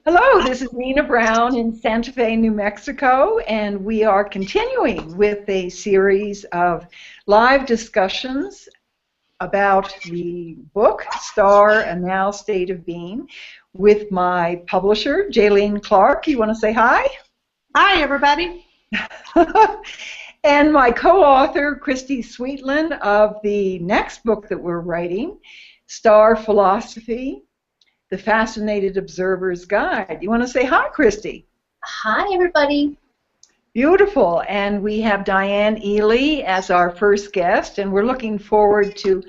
Hello, this is Nina Brown in Santa Fe, New Mexico, and we are continuing with a series of live discussions about the book, S.T.A.R, A Now State of Being, with my publisher, Jaylene Clark. You want to say hi? Hi, everybody. And my co-author, Christy Sweetland, of the next book that we're writing, S.T.A.R Philosophy, The Fascinated Observer's Guide. You want to say hi, Christy? Hi, everybody. Beautiful. And we have Diane Ely as our first guest, and we're looking forward to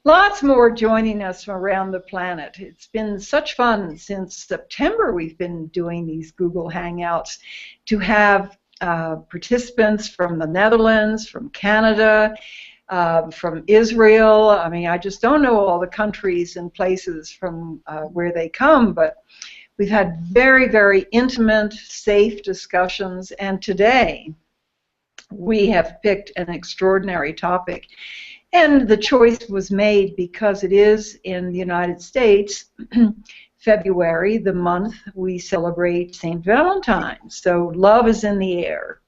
lots more joining us from around the planet. It's been such fun since September we've been doing these Google Hangouts to have participants from the Netherlands, from Canada, from Israel. I mean, I just don't know all the countries and places from where they come, but we've had very, very intimate, safe discussions, and today we have picked an extraordinary topic. And the choice was made because it is in the United States, February, the month we celebrate St. Valentine's. So love is in the air.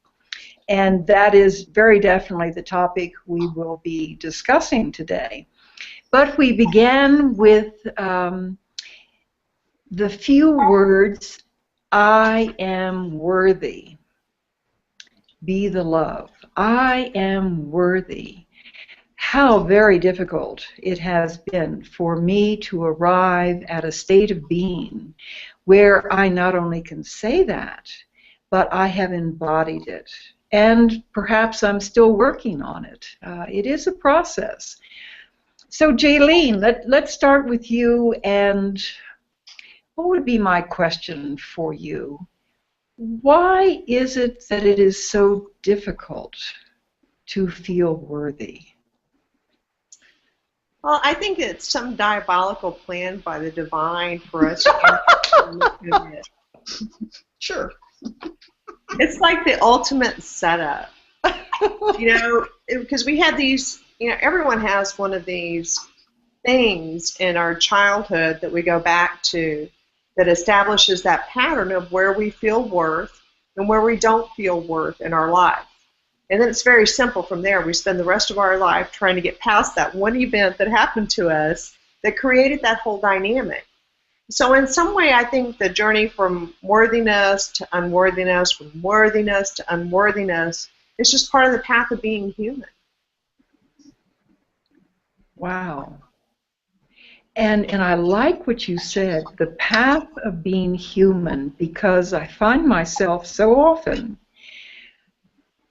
And that is very definitely the topic we will be discussing today. But we began with the few words, I am worthy. Be the love. I am worthy. How very difficult it has been for me to arrive at a state of being where I not only can say that, but I have embodied it. And perhaps I'm still working on it. It is a process. So, Jaylene, let's start with you. And what would be my question for you? Why is it that it is so difficult to feel worthy? Well, I think it's some diabolical plan by the divine for us to it. Sure. It's like the ultimate setup. Because we had these, everyone has one of these things in our childhood that we go back to that establishes that pattern of where we feel worth and where we don't feel worth in our life. And then it's very simple from there. We spend the rest of our life trying to get past that one event that happened to us that created that whole dynamic. So in some way, I think the journey from worthiness to unworthiness, from worthiness to unworthiness, is just part of the path of being human. Wow. And I like what you said, the path of being human, because I find myself so often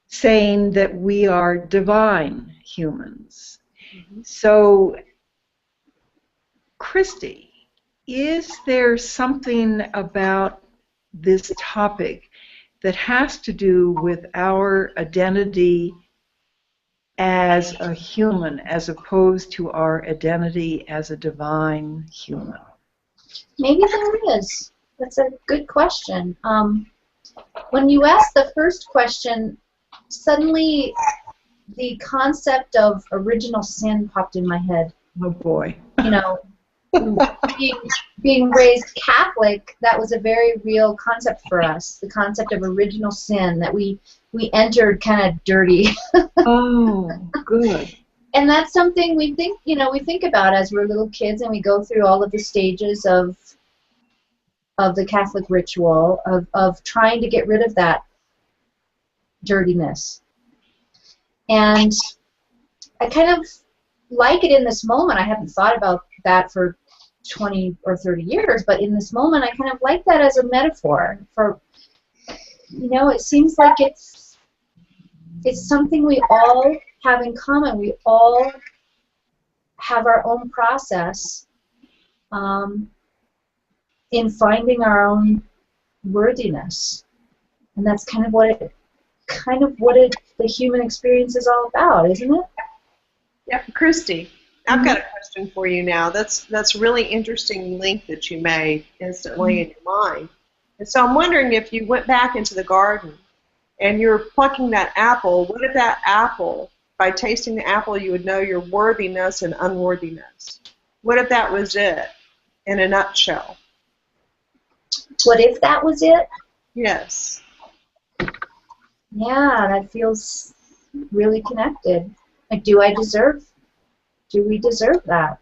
saying that we are divine humans. Mm-hmm. So, Christy, is there something about this topic that has to do with our identity as a human as opposed to our identity as a divine human? Maybe there is. That's a good question. When you asked the first question, suddenly the concept of original sin popped in my head. Oh boy. Being raised Catholic, that was a very real concept for us, the concept of original sin, that we entered kind of dirty. Oh, good. And that's something we think about as we're little kids, and we go through all of the stages of the Catholic ritual of trying to get rid of that dirtiness. And I kind of like it in this moment. I haven't thought about that for 20 or 30 years, but in this moment I kind of like that as a metaphor for, it seems like it's something we all have in common. We all have our own process in finding our own worthiness, and that's kind of what the human experience is all about, isn't it? Yeah, Christy, I've got a question for you now. That's a really interesting link that you made instantly in your mind. And so I'm wondering, if you went back into the garden and you're plucking that apple, what if that apple, by tasting the apple, you would know your worthiness and unworthiness? What if that was it in a nutshell? What if that was it? Yes. Yeah, that feels really connected. Like, do we deserve that?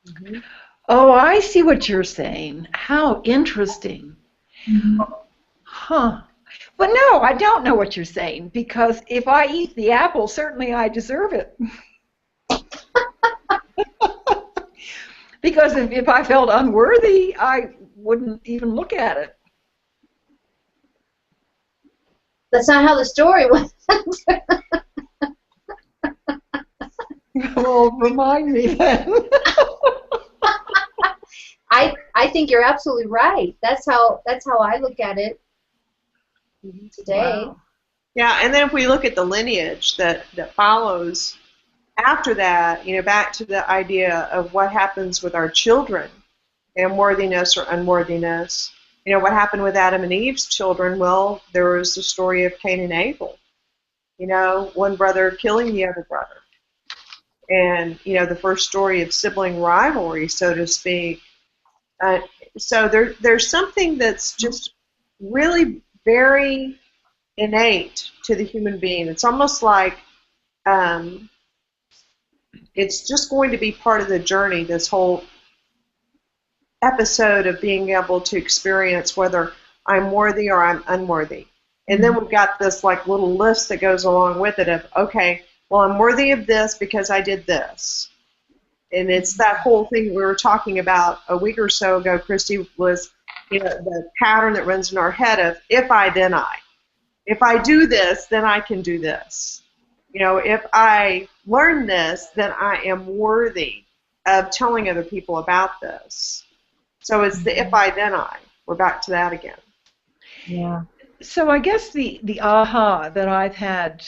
Mm-hmm. Oh, I see what you're saying. How interesting. Mm-hmm. Huh. But no, I don't know what you're saying, because if I eat the apple, certainly I deserve it. Because if I felt unworthy, I wouldn't even look at it. That's not how the story went. Well, remind me then. I think you're absolutely right. That's how I look at it today. Wow. Yeah, and then if we look at the lineage that follows after that, back to the idea of what happens with our children and worthiness or unworthiness. What happened with Adam and Eve's children? Well, there was the story of Cain and Abel. One brother killing the other brother. And, the first story of sibling rivalry, so to speak. Uh, so there's something that's just really very innate to the human being. It's almost like it's just going to be part of the journey, this whole episode of being able to experience whether I'm worthy or I'm unworthy. And then we've got this like little list that goes along with it of, okay, well, I'm worthy of this because I did this. And it's that whole thing we were talking about a week or so ago, Christy, was the pattern that runs in our head of if I, then I. If I do this, then I can do this. If I learn this, then I am worthy of telling other people about this. So it's the if I, then I. We're back to that again. Yeah. So I guess the aha that I've had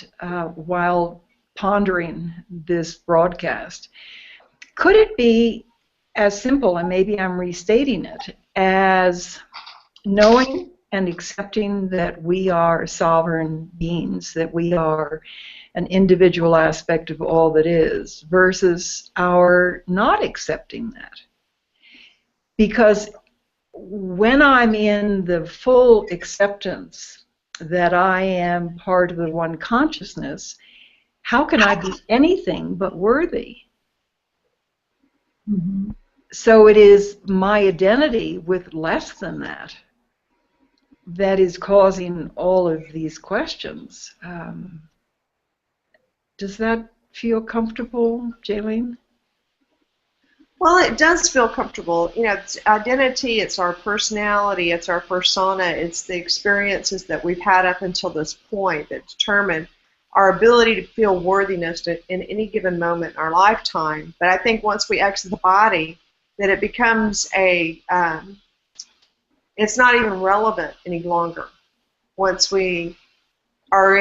while pondering this broadcast, could it be as simple, and maybe I'm restating it, as knowing and accepting that we are sovereign beings, that we are an individual aspect of all that is, versus our not accepting that? Because when I'm in the full acceptance that I am part of the one consciousness, how can I be anything but worthy? Mm-hmm. So it is my identity with less than that that is causing all of these questions. Does that feel comfortable, Jaylene? Well, it does feel comfortable. It's identity, it's our personality, it's our persona, it's the experiences that we've had up until this point that determine our ability to feel worthiness in any given moment in our lifetime. But I think once we exit the body, that it becomes it's not even relevant any longer once we are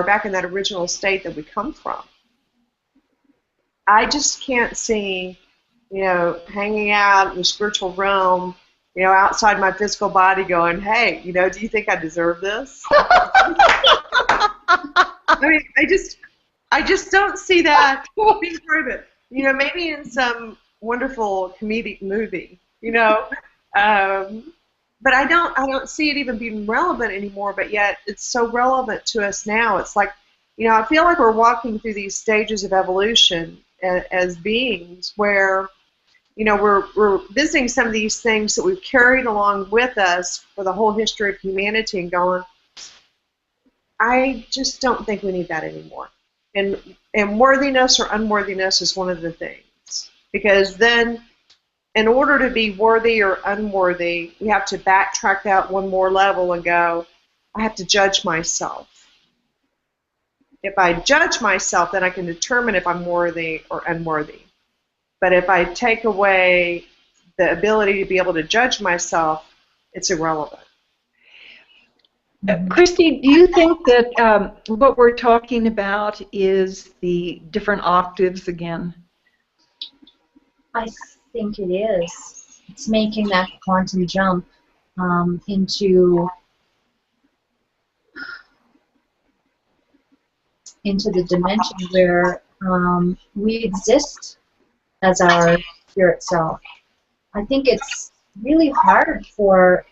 back in that original state that we come from. I just can't see hanging out in the spiritual realm, outside my physical body going, hey, do you think I deserve this? I mean, I just don't see that being part of it. Maybe in some wonderful comedic movie, but I don't see it even being relevant anymore, but yet it's so relevant to us now. It's like, I feel like we're walking through these stages of evolution as beings where we're visiting some of these things that we've carried along with us for the whole history of humanity and going, I just don't think we need that anymore. And worthiness or unworthiness is one of the things. Because then, in order to be worthy or unworthy, we have to backtrack that one more level and go, I have to judge myself. If I judge myself, then I can determine if I'm worthy or unworthy. But if I take away the ability to be able to judge myself, it's irrelevant. Christy, do you think that what we're talking about is the different octaves again? I think it is. It's making that quantum jump into the dimension where we exist as our spirit self. I think it's really hard for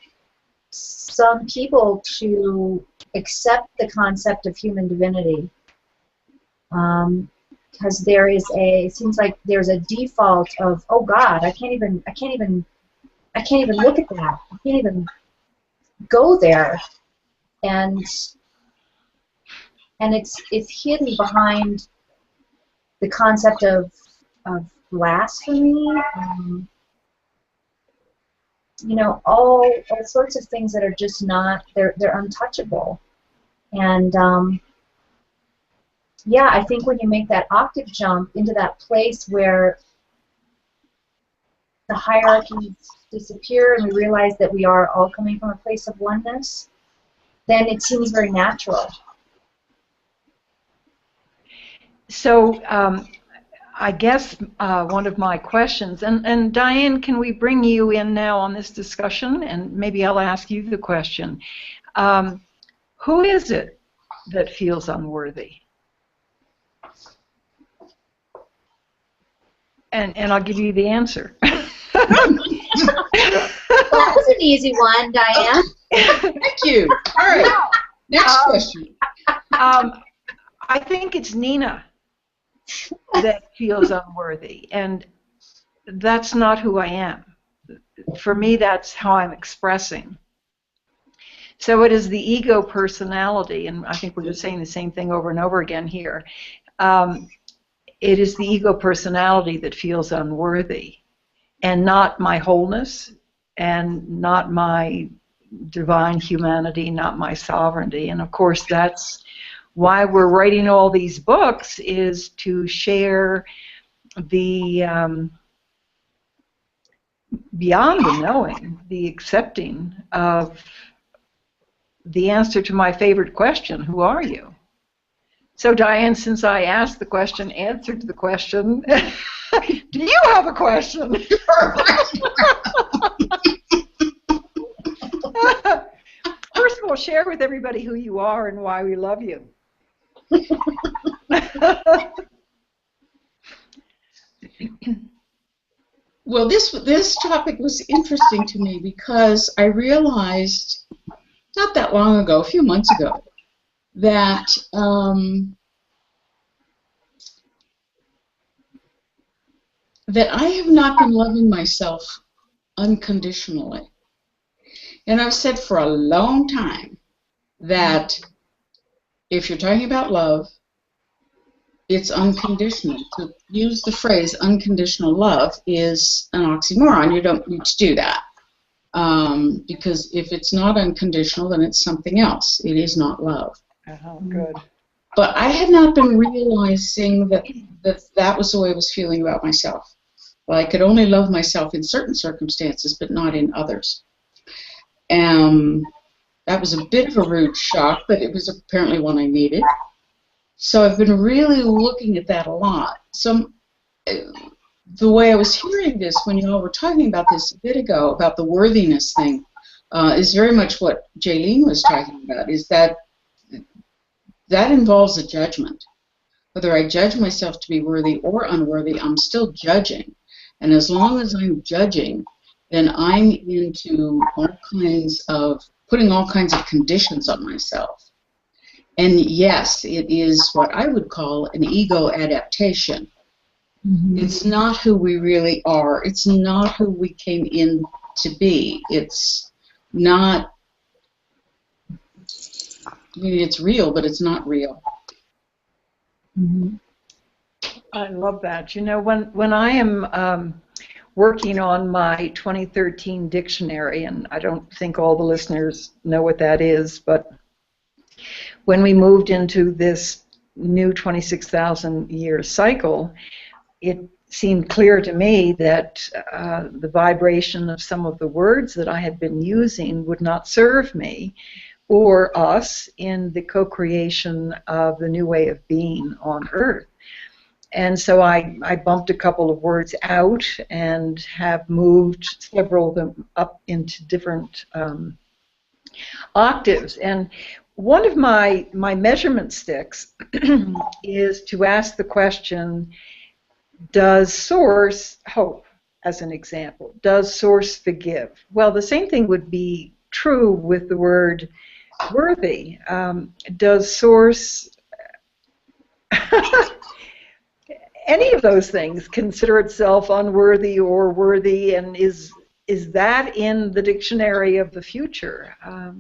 some people to accept the concept of human divinity, because there is it seems like there's a default of, oh God, I can't even look at that. I can't even go there, and it's hidden behind the concept of blasphemy. You know, all sorts of things that are just not, they're untouchable. And yeah, I think when you make that octave jump into that place where the hierarchies disappear and we realize that we are all coming from a place of oneness, then it seems very natural. So I guess one of my questions, and Diane, can we bring you in now on this discussion? And maybe I'll ask you the question. Who is it that feels unworthy? And I'll give you the answer. Well, that was an easy one, Diane. Thank you. All right. Next question. I think it's Nina that feels unworthy, and that's not who I am. For me, that's how I'm expressing. So it is the ego personality, and I think we're just saying the same thing over and over again here. It is the ego personality that feels unworthy, and not my wholeness, and not my divine humanity, not my sovereignty. And of course, that's why we're writing all these books, is to share the beyond the knowing, the accepting of the answer to my favorite question, who are you? So Diane, since I asked the question, answered the question, do you have a question? First of all, share with everybody who you are and why we love you. Well, this topic was interesting to me because I realized not that long ago, a few months ago, that that I have not been loving myself unconditionally. And I've said for a long time that if you're talking about love, it's unconditional. To use the phrase unconditional love is an oxymoron. You don't need to do that. Because if it's not unconditional, then it's something else. It is not love. Good. But I had not been realizing that was the way I was feeling about myself. Well, I could only love myself in certain circumstances, but not in others. That was a bit of a rude shock, but it was apparently one I needed. So I've been really looking at that a lot. So the way I was hearing this when you all were talking about this a bit ago, about the worthiness thing, is very much what Jaylene was talking about, is that involves a judgment. Whether I judge myself to be worthy or unworthy, I'm still judging. And as long as I'm judging, then I'm into putting all kinds of conditions on myself. And yes, it is what I would call an ego adaptation. Mm-hmm. It's not who we really are. It's not who we came in to be. It's not, it's real, but it's not real. Mm-hmm. I love that. You know, when I am working on my 2013 dictionary, and I don't think all the listeners know what that is, but when we moved into this new 26,000-year cycle, it seemed clear to me that the vibration of some of the words that I had been using would not serve me or us in the co-creation of the new way of being on Earth. And so I bumped a couple of words out and have moved several of them up into different octaves. And one of my measurement sticks is to ask the question, does Source hope, as an example? Does Source forgive? Well, the same thing would be true with the word worthy. Does Source any of those things consider itself unworthy or worthy, and is that in the dictionary of the future? I've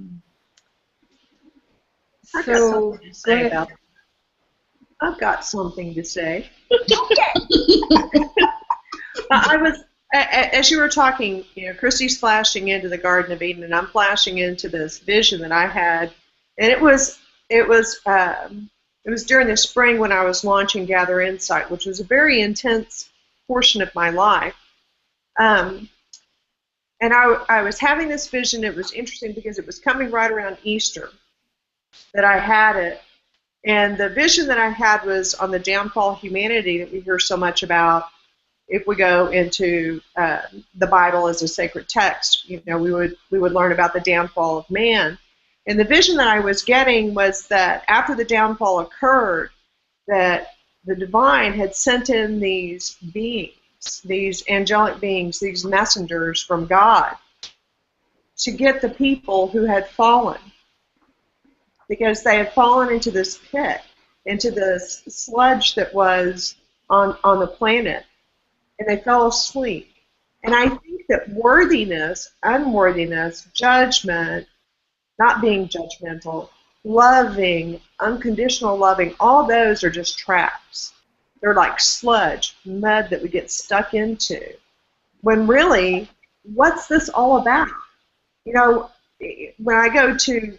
got something to say about that. I've got something to say. I was, as you were talking, Christy's flashing into the Garden of Eden, and I'm flashing into this vision that I had, and it was during the spring when I was launching Gather Insight, which was a very intense portion of my life. And I was having this vision. It was interesting because it was coming right around Easter that I had it. And the vision that I had was on the downfall of humanity that we hear so much about. If we go into the Bible as a sacred text, we would learn about the downfall of man. And the vision that I was getting was that after the downfall occurred, that the divine had sent in these beings, these angelic beings, these messengers from God, to get the people who had fallen, because they had fallen into this pit, into this sludge that was on the planet, and they fell asleep. And I think that worthiness, unworthiness, judgment, not being judgmental, loving, unconditional loving, all those are just traps. They're like sludge, mud that we get stuck into. When really, what's this all about? When I go to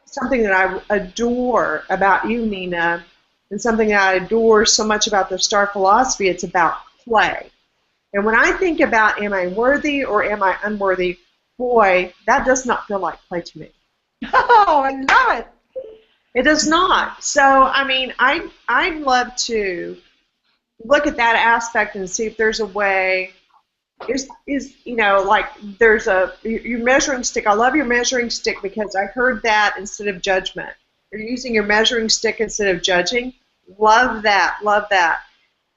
something that I adore about you, Nina, and something that I adore so much about the S.T.A.R philosophy, it's about play. And when I think about am I worthy or am I unworthy, boy, that does not feel like play to me. Oh, I love it. It does not. So, I mean, I'd love to look at that aspect and see if there's a way. Like there's your measuring stick. I love your measuring stick because I heard that instead of judgment. You're using your measuring stick instead of judging. Love that. Love that.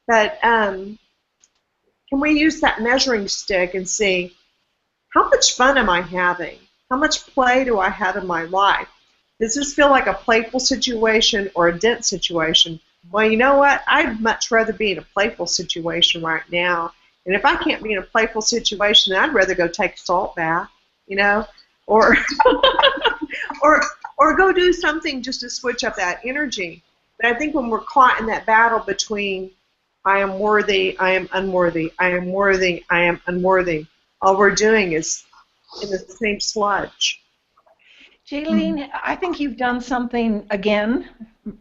But can we use that measuring stick and see how much fun am I having? How much play do I have in my life? Does this feel like a playful situation or a dense situation? Well, you know what? I'd much rather be in a playful situation right now. And if I can't be in a playful situation, then I'd rather go take a salt bath, or or go do something just to switch up that energy. But I think when we're caught in that battle between I am worthy, I am unworthy, I am worthy, I am unworthy, all we're doing is in the same sludge. Jaylene, I think you've done something, again,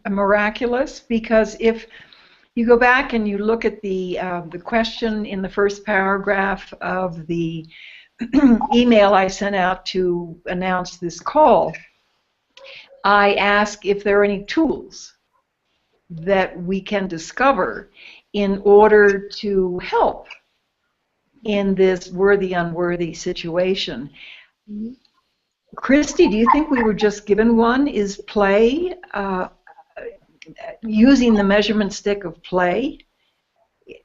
miraculous, because if you go back and you look at the question in the first paragraph of the email I sent out to announce this call, I ask if there are any tools that we can discover in order to help in this worthy-unworthy situation. Christy, do you think we were just given one? Is play, using the measurement stick of play,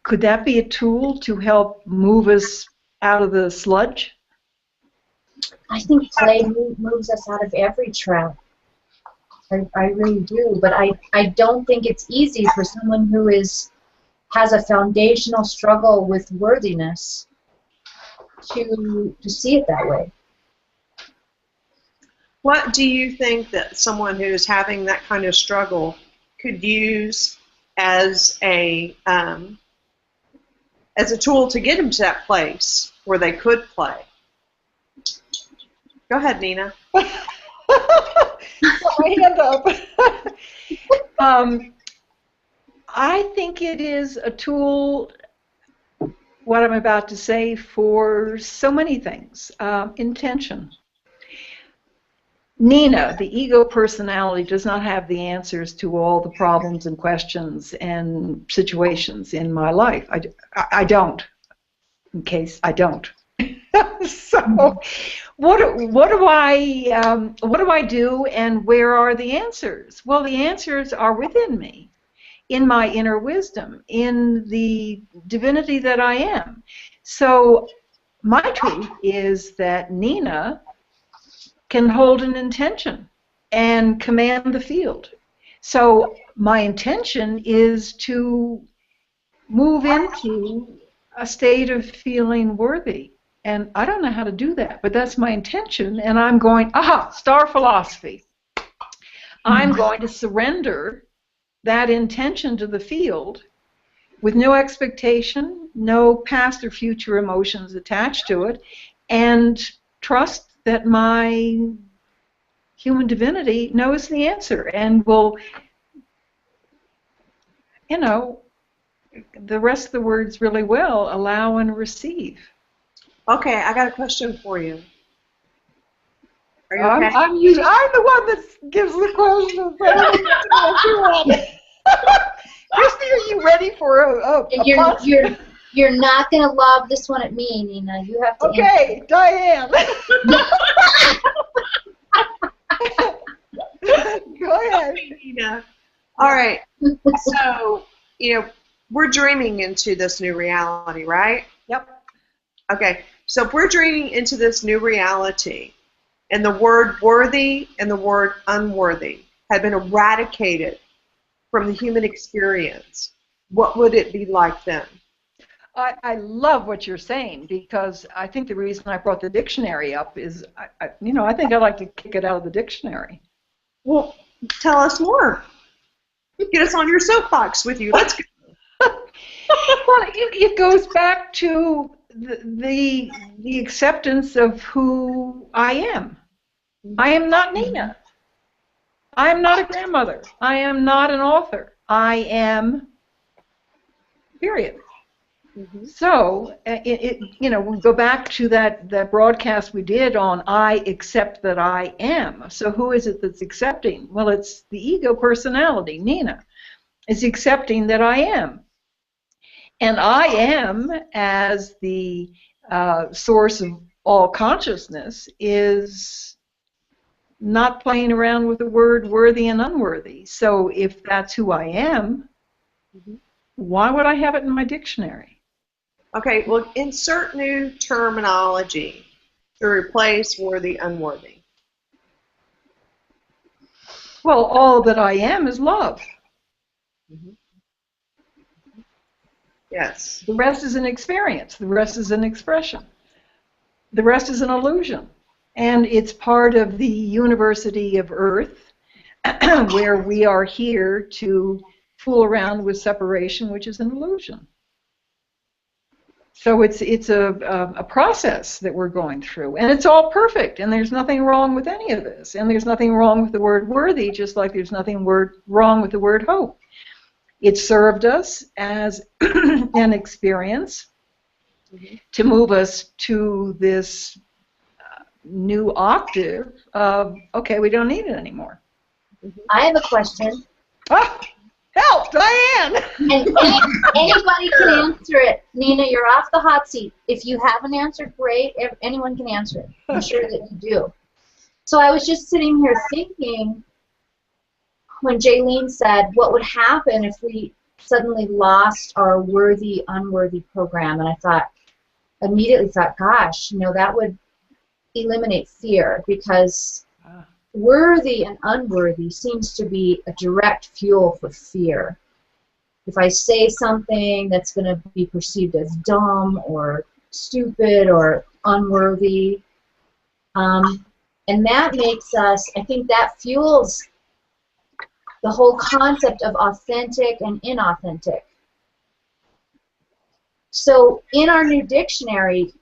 could that be a tool to help move us out of the sludge? I think play moves us out of every trap. I really do, but I don't think it's easy for someone who has a foundational struggle with worthiness to see it that way. What do you think that someone who is having that kind of struggle could use as a tool to get them to that place where they could play? Go ahead, Nina. Put my hand up. I think it is a tool, what I'm about to say, for so many things. Intention. Nina, the ego personality, does not have the answers to all the problems and questions and situations in my life. I don't, in case I don't. So, what do I do, and where are the answers? Well, the answers are within me, in my inner wisdom, in the divinity that I am. So, my truth is that Nina can hold an intention and command the field. So my intention is to move into a state of feeling worthy. And I don't know how to do that, but that's my intention. And I'm going, star philosophy. I'm going to surrender that intention to the field with no expectation, no past or future emotions attached to it, and trust that my human divinity knows the answer and will, the rest of the words really well, allow and receive. Okay, I got a question for you. Are you okay? I'm the one that gives the questions. Christy, are you ready for a You're not going to lob this one at me, Nina. You have to Okay, Diane. Go ahead. Nina. All right. So, we're dreaming into this new reality, right? Yep. Okay. So if we're dreaming into this new reality, and the word worthy and the word unworthy had been eradicated from the human experience, what would it be like then? I love what you're saying, because I think the reason I brought the dictionary up is, I think I'd like to kick it out of the dictionary. Well, tell us more. Get us on your soapbox with you. Let's go. Well, it goes back to the acceptance of who I am. I am not Nina. I am not a grandmother. I am not an author. I am, period. Mm-hmm. So, we go back to that broadcast we did on I accept that I am. So who is it that's accepting? Well, it's the ego personality, Nina, is accepting that I am. And I am, as the source of all consciousness, is not playing around with the word worthy and unworthy. So if that's who I am, why would I have it in my dictionary? Okay, well, insert new terminology to replace worthy, unworthy. Well, all that I am is love. Mm-hmm. Yes. The rest is an experience. The rest is an expression. The rest is an illusion. And it's part of the University of Earth, where we are here to fool around with separation, which is an illusion. So it's a process that we're going through, and it's all perfect, and there's nothing wrong with any of this, and there's nothing wrong with the word worthy, just like there's nothing wrong with the word hope. It served us as an experience to move us to this new octave of, okay, we don't need it anymore. I have a question. Oh, help, Diane! And anybody can answer it. Nina, you're off the hot seat. If you haven't answered, great. Anyone can answer it. I'm sure that you do. So I was just sitting here thinking, when Jaylene said, what would happen if we suddenly lost our worthy, unworthy program? And I immediately thought, gosh, that would eliminate fear, because worthy and unworthy seems to be a direct fuel for fear. If I say something that's going to be perceived as dumb or stupid or unworthy, and that makes us, I think that fuels the whole concept of authentic and inauthentic. So in our new dictionary,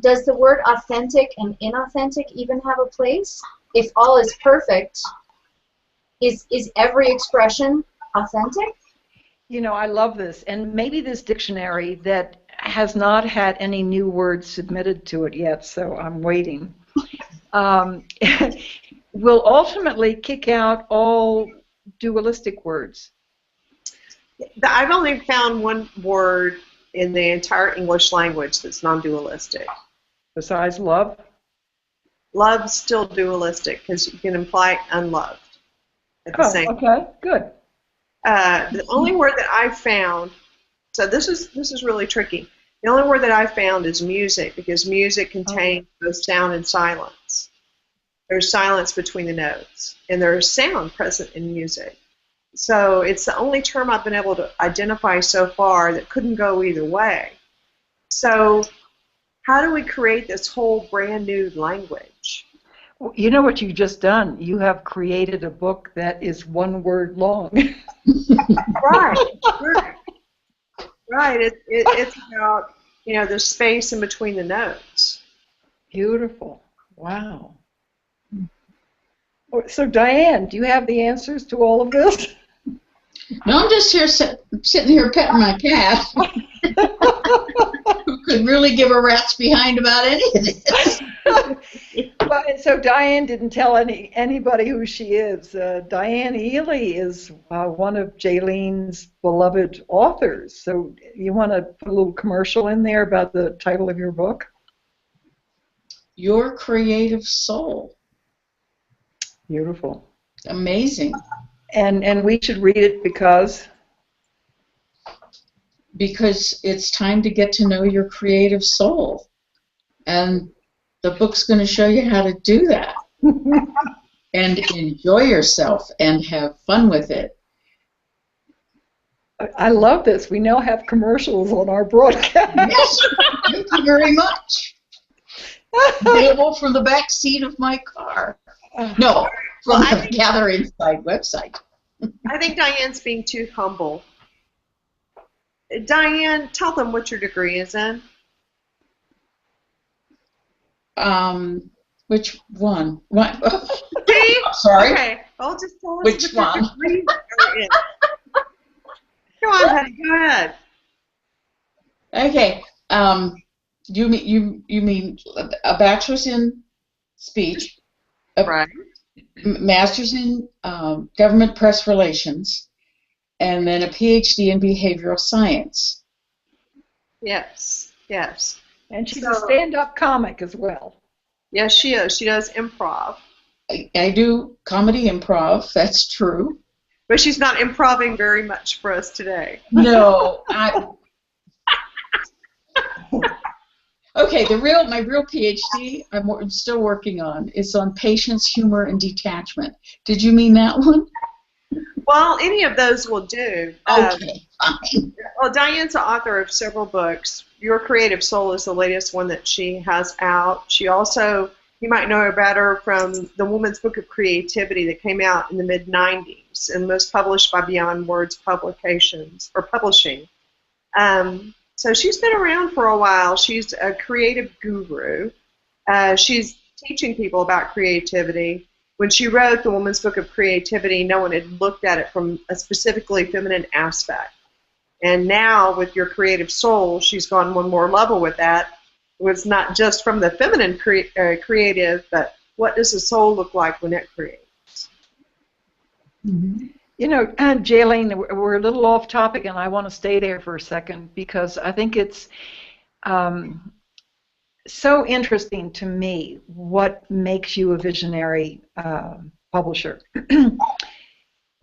does the word authentic and inauthentic even have a place? If all is perfect, is every expression authentic? I love this, and maybe this dictionary that has not had any new words submitted to it yet, so I'm waiting, will ultimately kick out all dualistic words. I've only found one word in the entire English language that's non-dualistic. Besides love? Love's still dualistic, because you can imply unloved at the same time. Okay, good. The only word that I found, so this is really tricky. The only word that I found is music, because music contains both sound and silence. There's silence between the notes, and there's sound present in music. So it's the only term I've been able to identify so far that couldn't go either way. So how do we create this whole brand new language? Well, you know what you've just done? You have created a book that is one word long. Right, right, right. It's about, the space in between the notes. Beautiful. Wow. So, Diane, do you have the answers to all of this? No, I'm just here sitting here petting my cat, who could really give a rat's behind about any of this. So Diane didn't tell anybody who she is. Diane Ely is one of Jaylene's beloved authors. So you want to put a little commercial in there about the title of your book? Your Creative Soul. Beautiful. Amazing. And we should read it because it's time to get to know your creative soul. And the book's going to show you how to do that. And enjoy yourself and have fun with it. I love this. We now have commercials on our broadcast. Yes, thank you very much. Available from the back seat of my car. No, from the Gather Inside website. I think Diane's being too humble. Diane, tell them what your degree is in. Which one? What? See? Sorry. Okay. Well, just tell us Which what one? your degrees are in. Go on, honey. Go ahead. Okay. You mean a bachelor's in speech, Right. master's in government press relations, and then a PhD in behavioral science. Yes. Yes. And she's a stand-up comic as well. Yes, she is. She does improv. I do comedy improv. That's true. But she's not improving very much for us today. No, Okay, my real PhD I'm still working on is on patience, humor, and detachment. Did you mean that one? Well, any of those will do. Okay, fine. Well, Diane's the author of several books. Your Creative Soul is the latest one that she has out. She also, you might know her better from the Woman's Book of Creativity that came out in the mid-'90s and was published by Beyond Words Publications, or Publishing. So she's been around for a while. She's a creative guru. She's teaching people about creativity. When she wrote the Woman's Book of Creativity, no one had looked at it from a specifically feminine aspect. And now with Your Creative Soul, she's gone one more level with that. It was not just from the feminine creative, but what does the soul look like when it creates? Mm-hmm. You know, Jaylene, we're a little off topic, and I want to stay there for a second because I think it's so interesting to me what makes you a visionary publisher.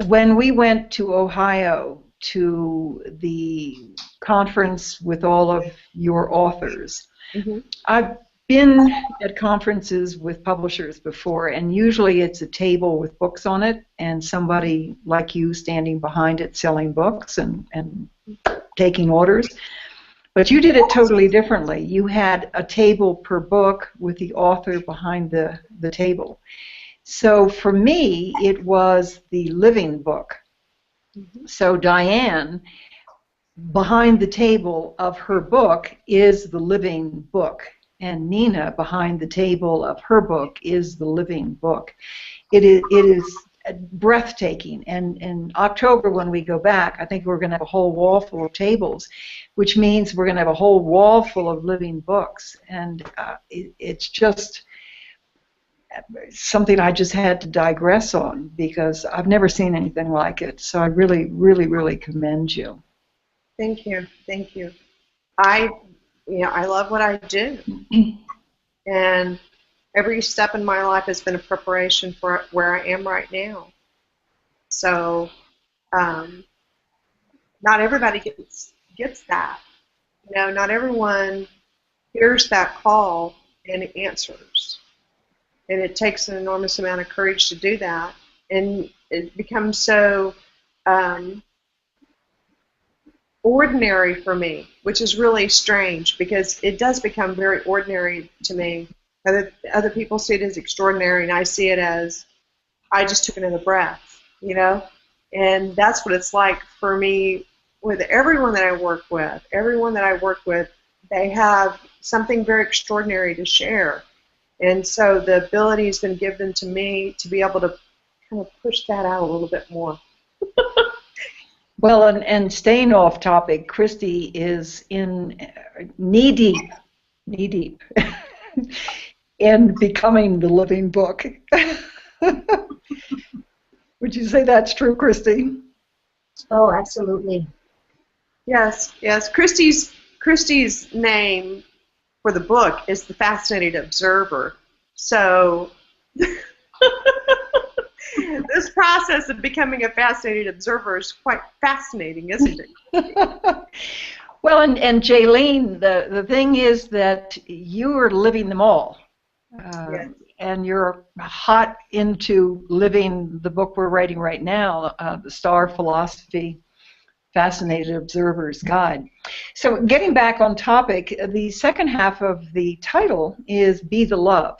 When we went to Ohio to the conference with all of your authors, Mm-hmm. I've been at conferences with publishers before, and usually it's a table with books on it and somebody like you standing behind it selling books and taking orders. But you did it totally differently. You had a table per book with the author behind the table. So for me, it was the living book. Mm-hmm. So Diane, behind the table of her book is the living book. And Nina, behind the table of her book, is the living book. It is breathtaking. And in October, when we go back, I think we're going to have a whole wall full of tables, which means we're going to have a whole wall full of living books. And it's just something I just had to digress on because I've never seen anything like it. So I really, really, really commend you. Thank you. Thank you. I love what I do. And every step in my life has been a preparation for where I am right now. So not everybody gets that. Not everyone hears that call and answers. and it takes an enormous amount of courage to do that. And it becomes so ordinary for me, which is really strange because it does become very ordinary to me. Other people see it as extraordinary, and I see it as I just took another breath, you know? And that's what it's like for me with everyone that I work with. Everyone that I work with, they have something very extraordinary to share. And so the ability has been given to me to be able to kind of push that out a little bit more. Well, and staying off topic, Christy is in knee deep in becoming the living book. Would you say that's true, Christy? Oh, absolutely. Yes, yes. Christy's name for the book is The Fascinated Observer. So this process of becoming a fascinated observer is quite fascinating, isn't it? Well, and Jaylene, the thing is that you are living them all. Yes. And you're hot into living the book we're writing right now, the S.T.A.R. Philosophy Fascinated Observer's Guide. So getting back on topic, the second half of the title is Be the Love.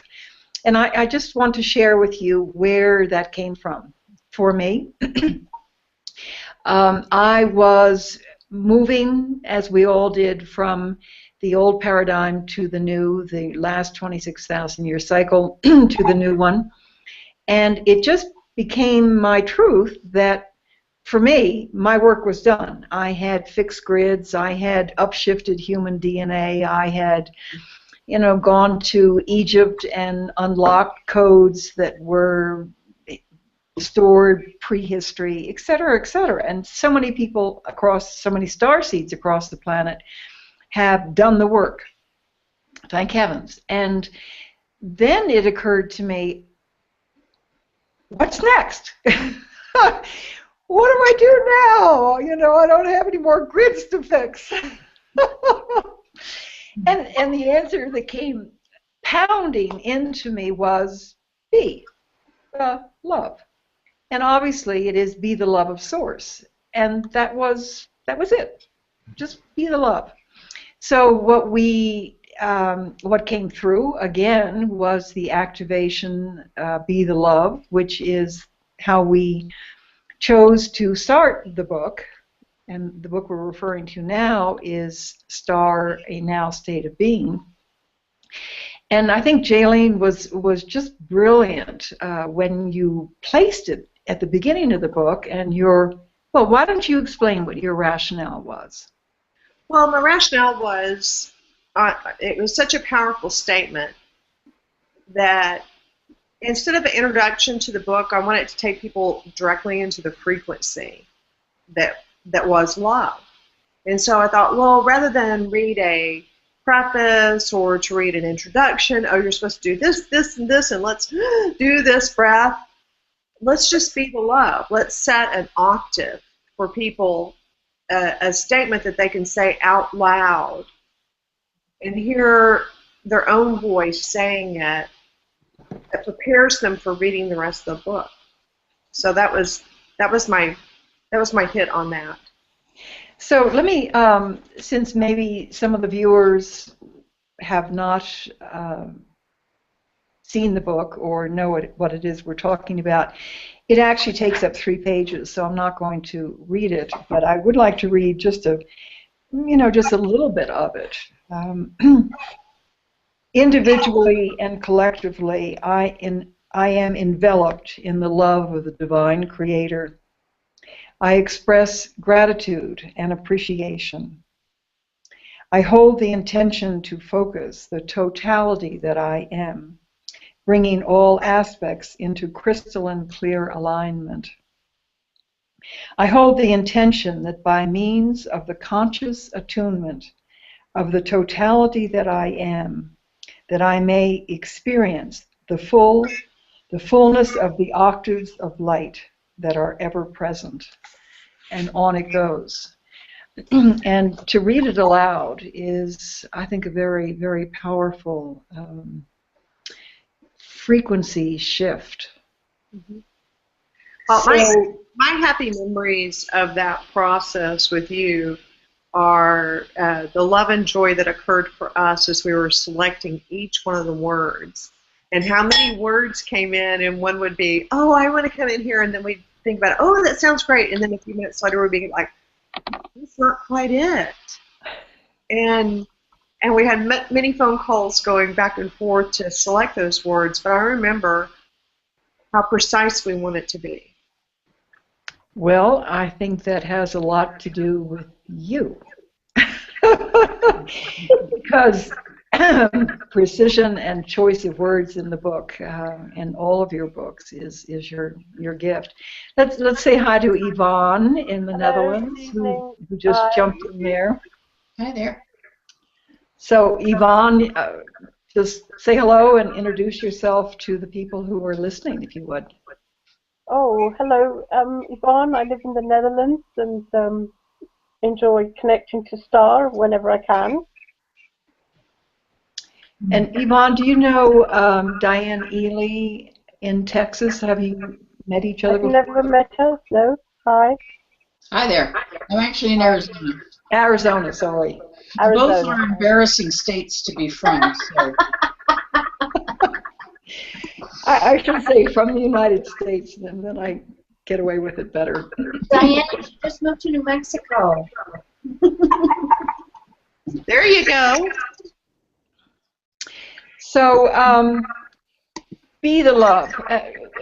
And I just want to share with you where that came from. For me, I was moving, as we all did, from the old paradigm to the new, the last 26,000-year cycle to the new one. And it just became my truth that, for me, my work was done. I had fixed grids. I had upshifted human DNA. I had, gone to Egypt and unlocked codes that were stored prehistory, et cetera, et cetera. And so many people across, so many star seeds across the planet have done the work. Thank heavens. And then it occurred to me, what's next? What do I do now? I don't have any more grids to fix. and the answer that came pounding into me was be love. And obviously it is be the love of source. And that was it. Just be the love. So what came through again was the activation Be the Love, which is how we chose to start the book. And the book we're referring to now is S.T.A.R. A Now State of Being. And I think Jaylene was just brilliant when you placed it at the beginning of the book. And well, why don't you explain what your rationale was? Well, my rationale was, it was such a powerful statement that instead of an introduction to the book, I wanted to take people directly into the frequency that was love. And so I thought, well, rather than read a preface or to read an introduction, oh, you're supposed to do this, this, and this, and let's do this breath, let's just be the love. Let's set an octave for people, a statement that they can say out loud and hear their own voice saying it, that prepares them for reading the rest of the book. So that was my hit on that. So let me, since maybe some of the viewers have not seen the book or know what it is we're talking about, it actually takes up 3 pages, so I'm not going to read it, but I would like to read just a little bit of it. Individually and collectively, I am enveloped in the love of the divine creator. I express gratitude and appreciation. I hold the intention to focus the totality that I am, bringing all aspects into crystalline clear alignment. I hold the intention that by means of the conscious attunement of the totality that I am, that I may experience the fullness of the octaves of light that are ever present. And on it goes. And to read it aloud is, I think, a very, very powerful frequency shift. Mm-hmm. Well, So, my happy memories of that process with you are the love and joy that occurred for us as we were selecting each one of the words, and how many words came in, and one would be, oh, I want to come in here, and then we'd think about it, oh, that sounds great, and then a few minutes later we'd be like, that's not quite it. And we had many phone calls going back and forth to select those words, but I remember how precise we want it to be. well, I think that has a lot to do with you. Because precision and choice of words in the book, in all of your books, is your gift. Let's say hi to Yvonne in the Netherlands, who just jumped in there. Hi there. So Yvonne, just say hello and introduce yourself to the people who are listening, if you would. Oh, hello. Yvonne. I live in the Netherlands and enjoy connecting to S.T.A.R whenever I can. And Yvonne, do you know Diane Ely in Texas? Have you met each other I've before? never met her. No. Hi. Hi there. I'm actually in Arizona. Arizona, sorry. Both Arizona. are embarrassing states to be from. So. I should say from the United States, and then I get away with it better. Diane, you just moved to New Mexico. There you go. So, be the love.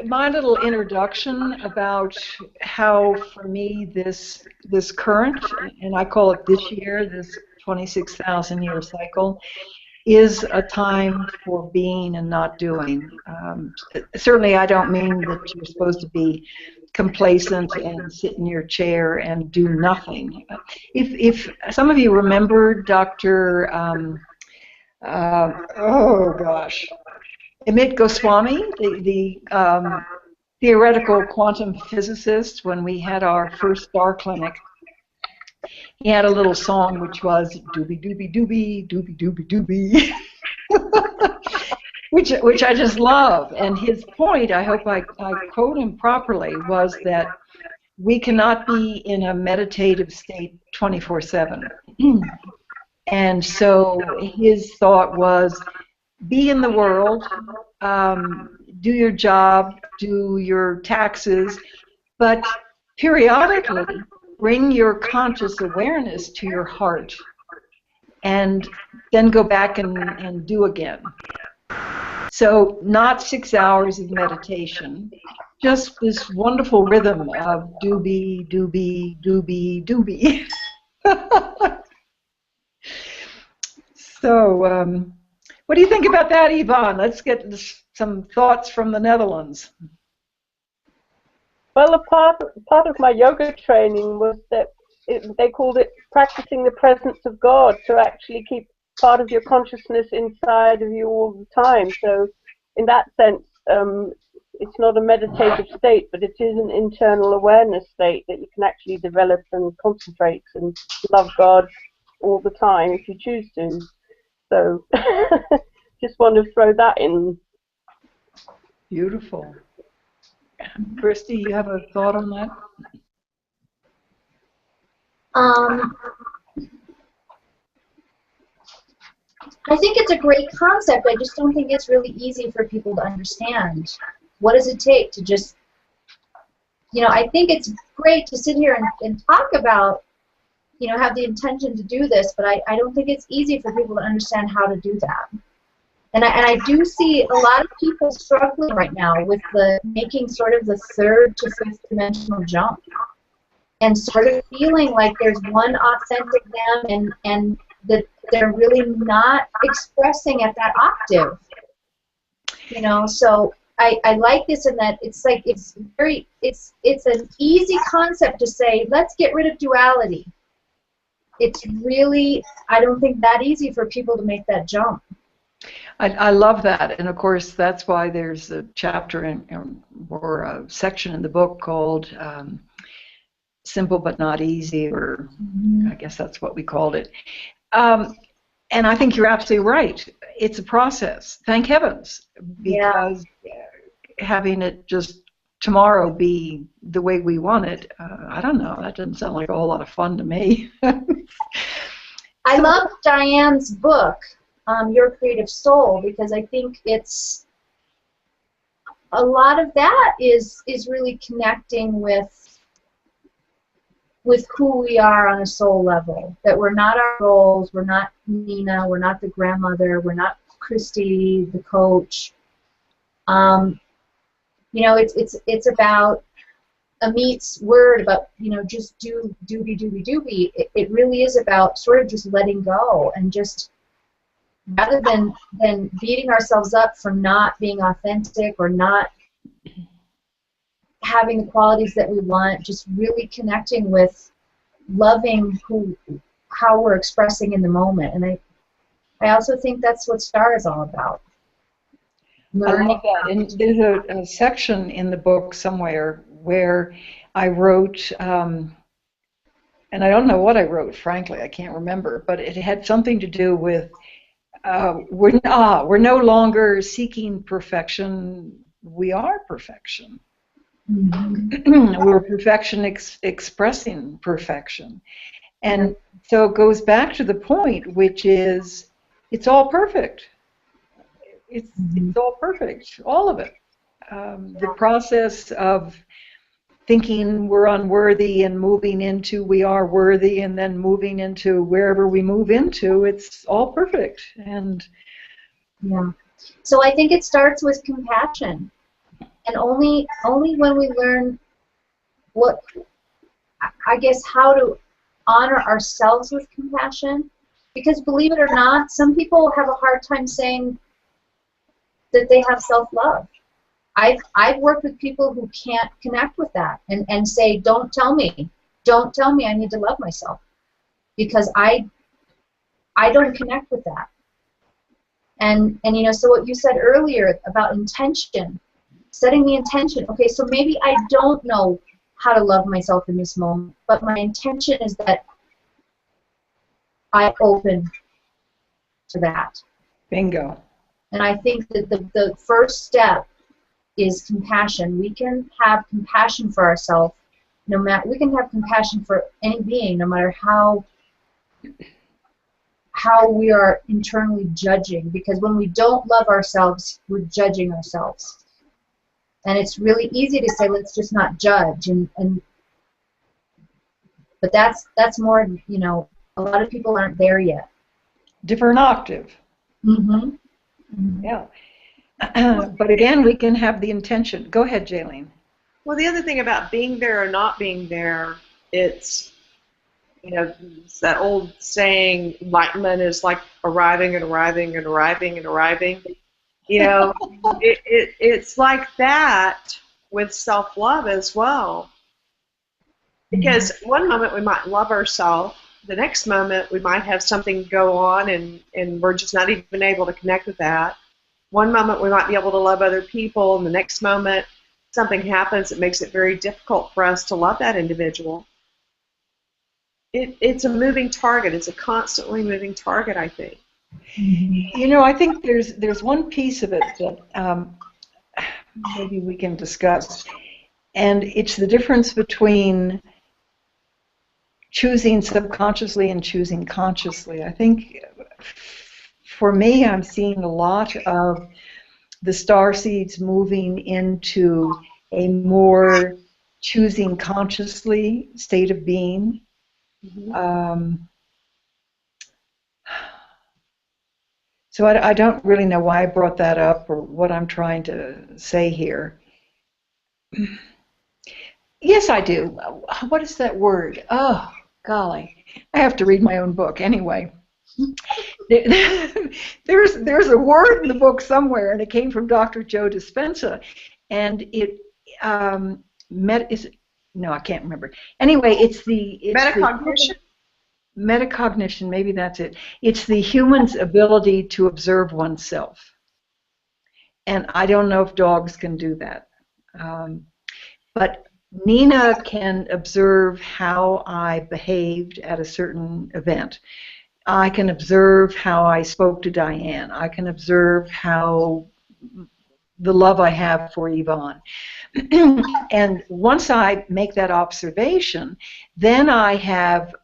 My little introduction about how, for me, this current, and I call it this year, this 26,000-year cycle, is a time for being and not doing. Certainly, I don't mean that you're supposed to be complacent and sit in your chair and do nothing. If some of you remember Dr. Oh gosh, Amit Goswami, the theoretical quantum physicist, when we had our first S.T.A.R clinic, he had a little song which was doobie doobie doobie doobie doobie doobie, which I just love. And his point, I hope I quote him properly, was that we cannot be in a meditative state 24/7. And so his thought was, be in the world, do your job, do your taxes, but periodically bring your conscious awareness to your heart and then go back and do again. So not 6 hours of meditation, just this wonderful rhythm of doobie, doobie, doobie, doobie. So, what do you think about that, Yvonne? Let's get some thoughts from the Netherlands. Well, a part of my yoga training was that they called it practicing the presence of God, to actually keep part of your consciousness inside of you all the time. So in that sense, it's not a meditative state, but it is an internal awareness state that you can actually develop and concentrate and love God all the time if you choose to. So just want to throw that in. Beautiful. Christy, you have a thought on that? I think it's a great concept. I just don't think it's really easy for people to understand. What does it take to just, I think it's great to sit here and talk about, have the intention to do this, but I don't think it's easy for people to understand how to do that. And I do see a lot of people struggling right now with making sort of the third to fifth dimensional jump, and sort of feeling like there's one authentic them, and that they're really not expressing at that octave. So I like this in that it's like it's an easy concept to say, let's get rid of duality. It's really, I don't think that easy for people to make that jump. I love that, and of course that's why there's a chapter or a section in the book called Simple but Not Easy, or I guess that's what we called it. And I think you're absolutely right. It's a process. Thank heavens, because having it just tomorrow be the way we want it, I don't know. That doesn't sound like a whole lot of fun to me. I love Diane's book, Your Creative Soul, because I think it's a lot of that is really connecting with who we are on a soul level. That we're not our roles, we're not Nina, we're not the grandmother, we're not Christy, the coach. You know, it's about Amit's word about, you know, just doobie. It really is about sort of just letting go, and just rather than beating ourselves up for not being authentic or not having the qualities that we want, just really connecting with loving how we're expressing in the moment. And I also think that's what S.T.A.R is all about. I love that. And there's a section in the book somewhere where I wrote, and I don't know what I wrote, frankly, I can't remember, but it had something to do with we're no longer seeking perfection, we are perfection. Mm-hmm. We're perfection expressing perfection. And so it goes back to the point, which is it's all perfect. It's all perfect, all of it. The process of thinking we're unworthy and moving into we are worthy, and then moving into wherever we move into, it's all perfect. And so I think it starts with compassion, and only when we learn how to honor ourselves with compassion, because believe it or not, some people have a hard time saying that they have self-love. I've worked with people who can't connect with that and say, don't tell me I need to love myself, because I don't connect with that. And you know, so what you said earlier about intention, setting the intention. Okay, so maybe I don't know how to love myself in this moment, but my intention is that I open to that. Bingo. And I think that the first step is compassion. We can have compassion for ourselves, we can have compassion for any being, no matter how we are internally judging, because when we don't love ourselves, we're judging ourselves. And it's really easy to say, let's just not judge, but that's more, you know, a lot of people aren't there yet. Different octave. Yeah. But again, we can have the intention. Go ahead, Jaylene. Well, the other thing about being there or not being there, it's, you know, it's that old saying, enlightenment is like arriving and arriving and arriving and arriving. You know, it's like that with self-love as well. Because one moment we might love ourselves, the next moment we might have something go on and we're just not even able to connect with that. One moment we might be able to love other people, and the next moment something happens that makes it very difficult for us to love that individual. It's a moving target. It's a constantly moving target, I think. You know, I think there's one piece of it that maybe we can discuss, and it's the difference between choosing subconsciously and choosing consciously. I think for me, I'm seeing a lot of the star seeds moving into a more choosing consciously state of being. So I don't really know why I brought that up or what I'm trying to say here. Yes, I do. What is that word? Oh, golly. I have to read my own book anyway. There's a word in the book somewhere, and it came from Dr. Joe Dispenza, and it I can't remember. Anyway, it's Metacognition. Metacognition, maybe that's it. It's the human's ability to observe oneself, and I don't know if dogs can do that, but Nina can observe how I behaved at a certain event. I can observe how I spoke to Diane. I can observe how the love I have for Yvonne. And once I make that observation, then I have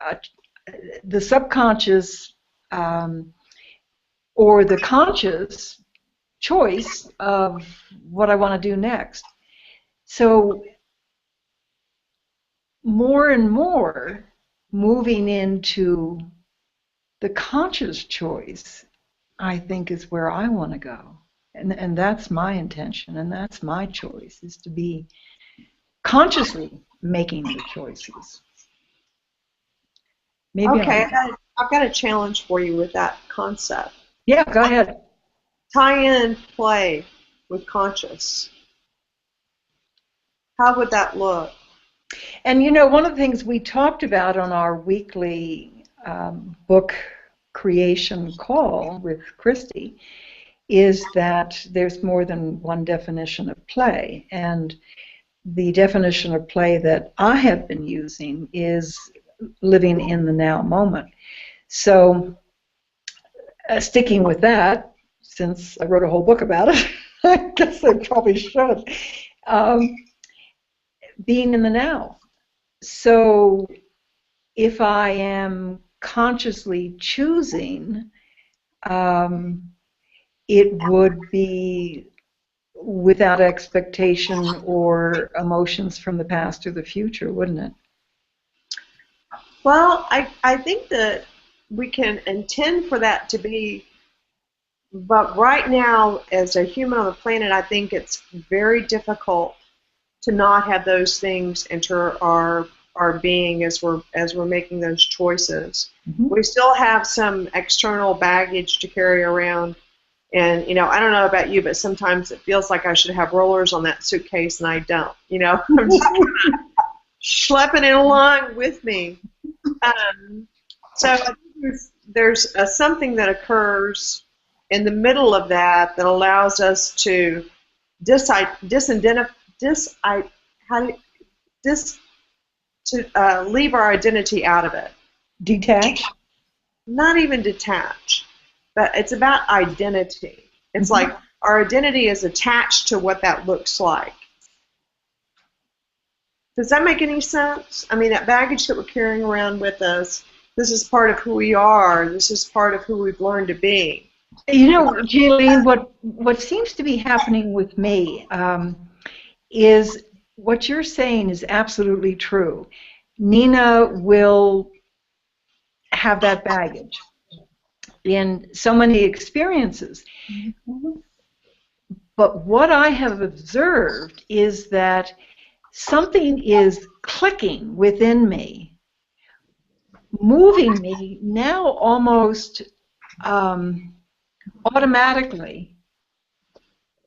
the subconscious or the conscious choice of what I want to do next. So more and more moving into the conscious choice, I think, is where I want to go. And that's my intention, and that's my choice, is to be consciously making the choices. Maybe Okay, I've got a challenge for you with that concept. Yeah, go ahead. Tie in play with conscious. How would that look? And you know, one of the things we talked about on our weekly book creation call with Christy is that there's more than one definition of play. And the definition of play that I have been using is living in the now moment. So sticking with that, since I wrote a whole book about it, I guess I probably should. Being in the now. So if I am consciously choosing, it would be without expectation or emotions from the past or the future, wouldn't it? Well, I think that we can intend for that to be, but right now, as a human on the planet, I think it's very difficult to not have those things enter our being as we're making those choices. Mm-hmm. We still have some external baggage to carry around, and I don't know about you, but sometimes it feels like I should have rollers on that suitcase, and I don't. I'm just schlepping it along with me. So I think there's something that occurs in the middle of that allows us to leave our identity out of it. Detach? Not even detach, but it's about identity. It's Mm-hmm. like our identity is attached to what that looks like. Does that make any sense? I mean, that baggage that we're carrying around with us, this is part of who we are. This is part of who we've learned to be. You know, Jaylene, what seems to be happening with me is what you're saying is absolutely true. Nina will have that baggage in so many experiences. Mm-hmm. But what I have observed is that something is clicking within me, moving me now almost automatically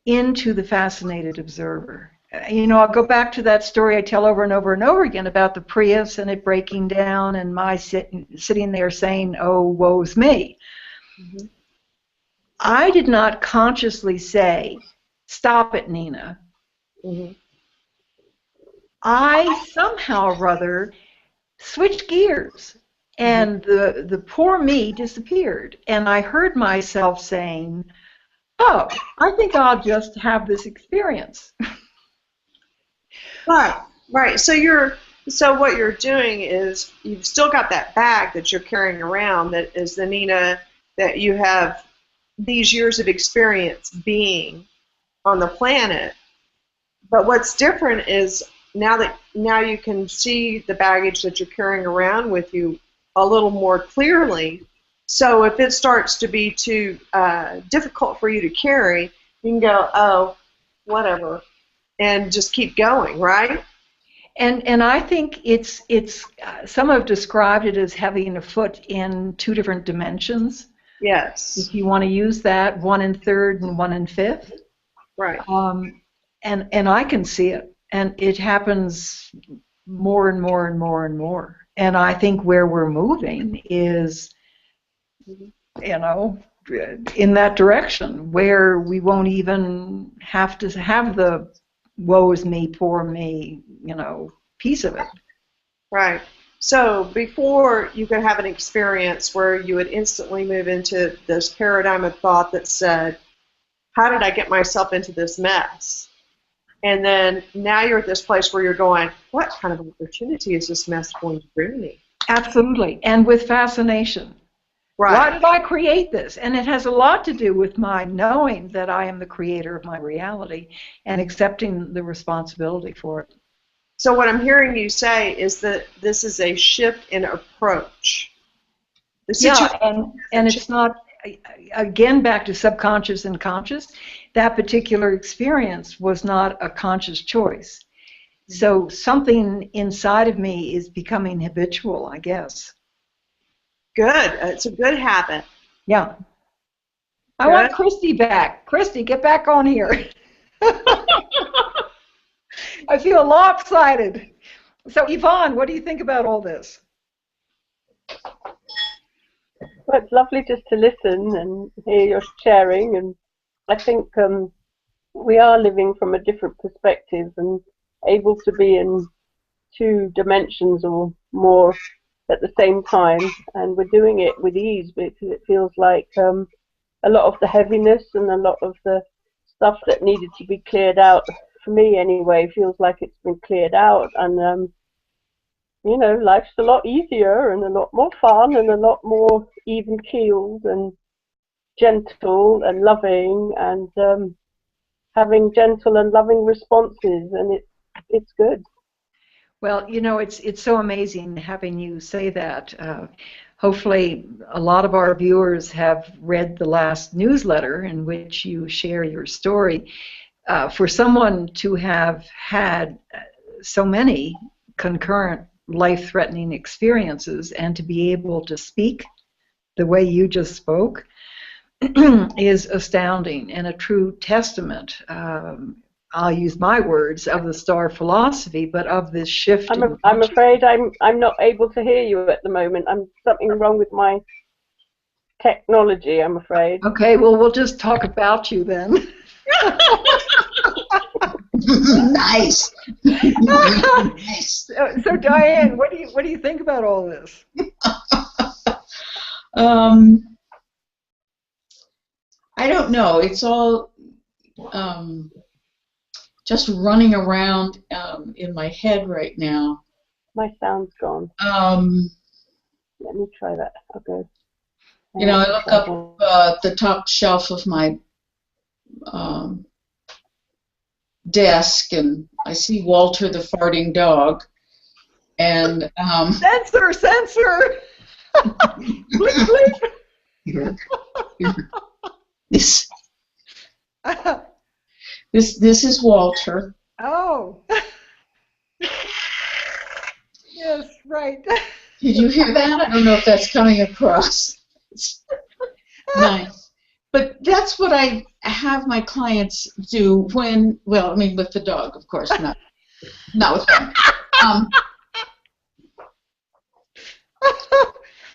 into the fascinated observer. I'll go back to that story I tell over and over and over again about the Prius and it breaking down and my sitting there saying, oh, woe's me. Mm-hmm. I did not consciously say, stop it, Nina. Mm-hmm. I somehow or other switched gears, and the poor me disappeared. And I heard myself saying, oh, I think I'll just have this experience. Right. So what you're doing is you've still got that bag that you're carrying around that is the Nina that you have these years of experience being on the planet. But what's different is now you can see the baggage that you're carrying around with you a little more clearly. So if it starts to be too difficult for you to carry, you can go, oh, whatever, and just keep going, right? And I think it's some have described it as having a foot in two different dimensions. Yes. If you want to use that, one in third and one in fifth. Right. And I can see it, and it happens more and more and more and more. And I think where we're moving is, in that direction where we won't even have to have the woe is me, poor me, piece of it. Right. So before you could have an experience where you would instantly move into this paradigm of thought that said, how did I get myself into this mess? And then now you're at this place where you're going, what kind of opportunity is this mess going to bring me? Absolutely, and with fascination. Right. Why did I create this? And it has a lot to do with my knowing that I am the creator of my reality and accepting the responsibility for it. So what I'm hearing you say is that this is a shift in approach. Yeah, and it's not, again, back to subconscious and conscious. That particular experience was not a conscious choice. So something inside of me is becoming habitual, I guess. Good. It's a good habit. Yeah. I want Christy back. Christy, get back on here. I feel lopsided. So, Yvonne, what do you think about all this? Well, it's lovely just to listen and hear your sharing, and I think we are living from a different perspective and able to be in two dimensions or more at the same time, and we're doing it with ease because it feels like a lot of the heaviness and a lot of the stuff that needed to be cleared out, for me anyway, feels like it's been cleared out, and you know, life's a lot easier and a lot more fun and a lot more even-keeled and gentle and loving, and having gentle and loving responses, and it's good. Well, you know, it's so amazing having you say that. Hopefully, a lot of our viewers have read the last newsletter in which you share your story. For someone to have had so many concurrent life-threatening experiences and to be able to speak the way you just spoke is astounding and a true testament. I'll use my words, of the S.T.A.R philosophy, but of this shift. I'm afraid I'm not able to hear you at the moment. Something wrong with my technology, I'm afraid. Okay, well, we'll just talk about you then. Nice. Nice. So, Diane, what do you think about all this? I don't know. It's all just running around in my head right now. My sound's gone. Let me try that. Okay. You know, I look up the top shelf of my desk, and I see Walter the farting dog, and censor. Bleep, bleep. This is Walter. Oh. Yes, right. Did you hear that? I don't know if that's coming across. Nice. But that's what I have my clients do when, well, I mean, with the dog, of course, not with them.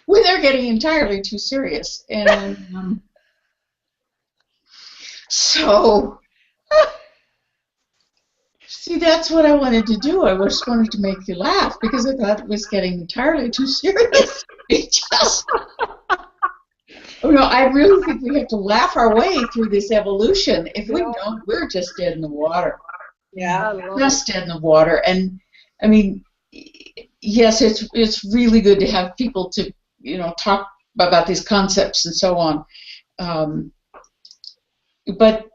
When they're getting entirely too serious. And so, see, that's what I wanted to do. I just wanted to make you laugh because I thought it was getting entirely too serious. Oh, no, I really think we have to laugh our way through this evolution. If we don't, we're just dead in the water. Yeah, just dead in the water. And I mean, yes, it's really good to have people to, you know, talk about these concepts and so on. But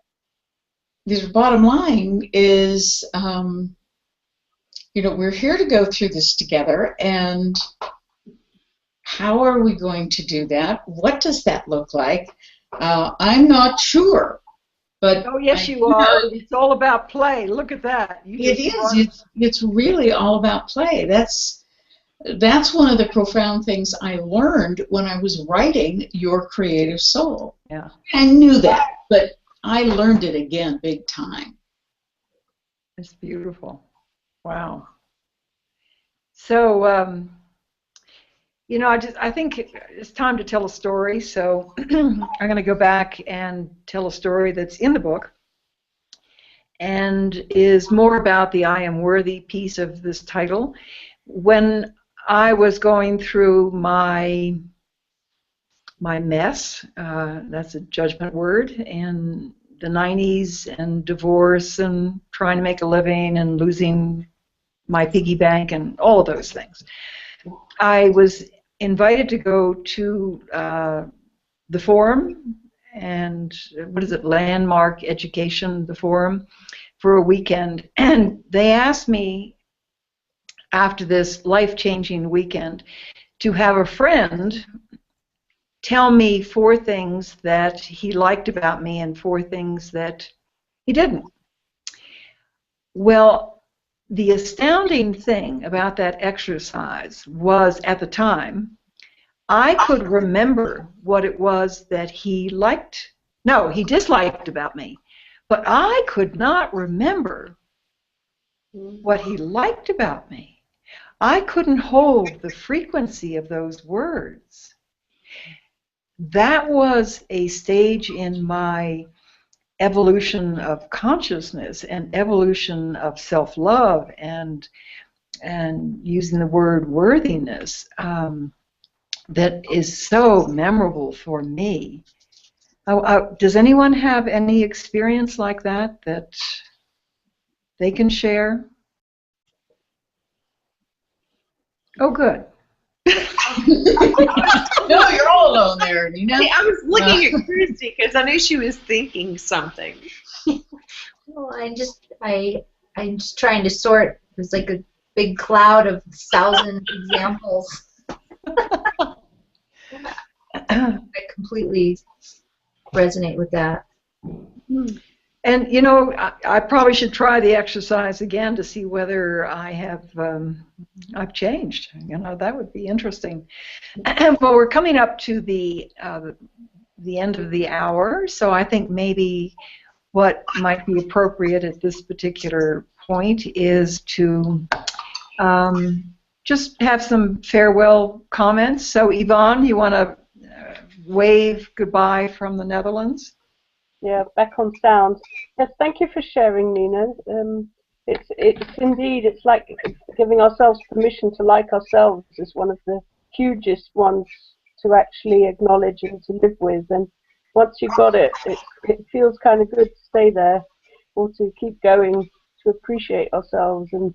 the bottom line is, you know, we're here to go through this together, and how are we going to do that? What does that look like? I'm not sure, but oh yes, you are. It's all about play. Look at that. It is. It's really all about play. That's one of the profound things I learned when I was writing Your Creative Soul. Yeah, I knew that, but I learned it again, big time. it's beautiful. Wow. So, you know, I think it's time to tell a story. So I'm going to go back and tell a story that's in the book and is more about the I am worthy piece of this title. When I was going through my mess, that's a judgment word, in the 90s, and divorce and trying to make a living and losing my piggy bank and all of those things. I was invited to go to the forum, and what is it, Landmark Education, the forum, for a weekend. And they asked me, after this life-changing weekend, to have a friend tell me 4 things that he liked about me and 4 things that he didn't. Well, the astounding thing about that exercise was, at the time, I could remember what it was that he disliked about me, but I could not remember what he liked about me. I couldn't hold the frequency of those words. That was a stage in my evolution of consciousness and evolution of self-love and using the word worthiness, that is so memorable for me. Does anyone have any experience like that they can share? Oh, good. No, you're all alone there, Nina. See, I was looking at Christy because I knew she was thinking something. Well, I'm just trying to sort. There's like a big cloud of 1,000 examples. I completely resonate with that. And you know, I probably should try the exercise again to see whether I've changed. You know, that would be interesting. Well, we're coming up to the end of the hour, so I think maybe what might be appropriate at this particular point is to just have some farewell comments. So, Yvonne, you want to wave goodbye from the Netherlands? Yeah, back on sound. Yes, thank you for sharing, Nina. It's indeed, it's like giving ourselves permission to like ourselves is one of the hugest ones to actually acknowledge and to live with. And once you've got it, it feels kind of good to stay there, or to keep going, to appreciate ourselves and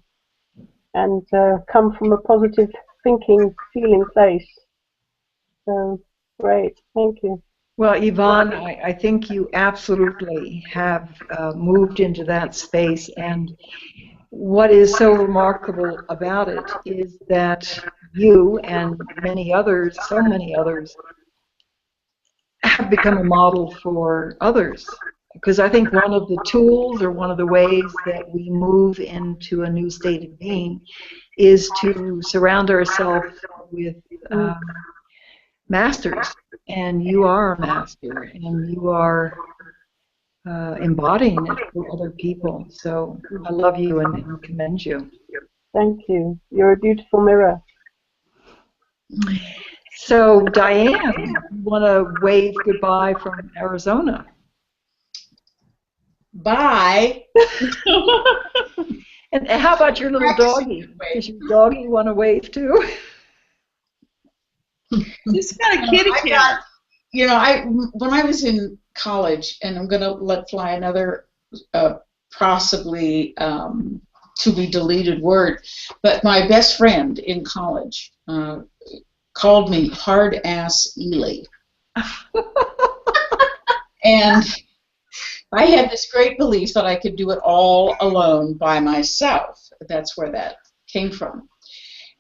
come from a positive thinking, feeling place. So great, thank you. Well, Yvonne, I think you absolutely have moved into that space, and what is so remarkable about it is that you and many others, so many others, have become a model for others. Because I think one of the tools, or one of the ways that we move into a new state of being, is to surround ourselves with masters. And you are a master, and you are embodying it for other people. So I love you and commend you. Thank you. You're a beautiful mirror. So, Diane, you want to wave goodbye from Arizona? Bye. And how about your little doggy? Does your doggy want to wave too? She's got a kitty cat. You know, when I was in college, and I'm going to let fly another possibly to be deleted word, but my best friend in college called me hard ass Ely. And I had this great belief that I could do it all alone by myself. That's where that came from.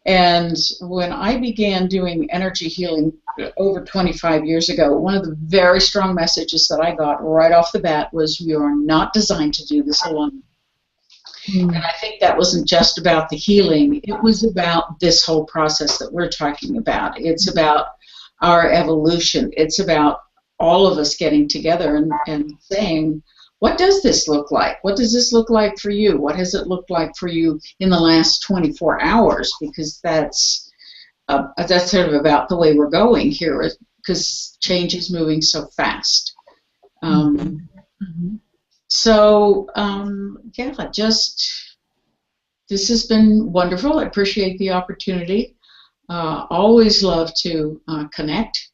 And when I began doing energy healing over 25 years ago, one of the very strong messages that I got right off the bat was, you are not designed to do this alone. And I think that wasn't just about the healing. It was about this whole process that we're talking about. It's about our evolution. It's about all of us getting together and saying, what does this look like? What does this look like for you? What has it looked like for you in the last 24 hours? Because that's sort of about the way we're going here, because change is moving so fast. So, yeah, this has been wonderful. I appreciate the opportunity. Always love to connect.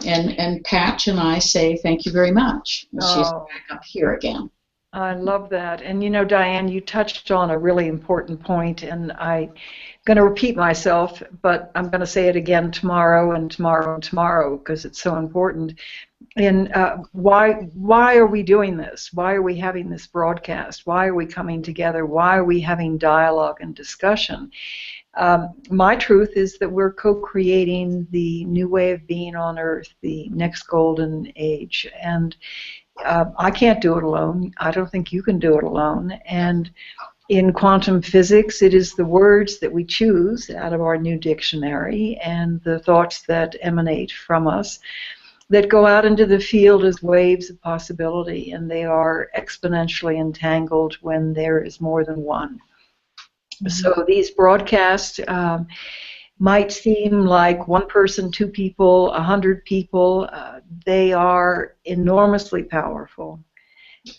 And Patch and I say thank you very much. She's Oh, back up here again. I love that. And you know, Diane, you touched on a really important point, and I'm going to repeat myself, but I'm going to say it again tomorrow and tomorrow and tomorrow because it's so important. And why are we doing this? Why are we having this broadcast? Why are we coming together? Why are we having dialogue and discussion? My truth is that we're co-creating the new way of being on Earth, the next golden age. And I can't do it alone. I don't think you can do it alone. And in quantum physics, it is the words that we choose out of our new dictionary and the thoughts that emanate from us that go out into the field as waves of possibility, and they are exponentially entangled when there is more than one. So these broadcasts might seem like one person, two people, 100 people. They are enormously powerful.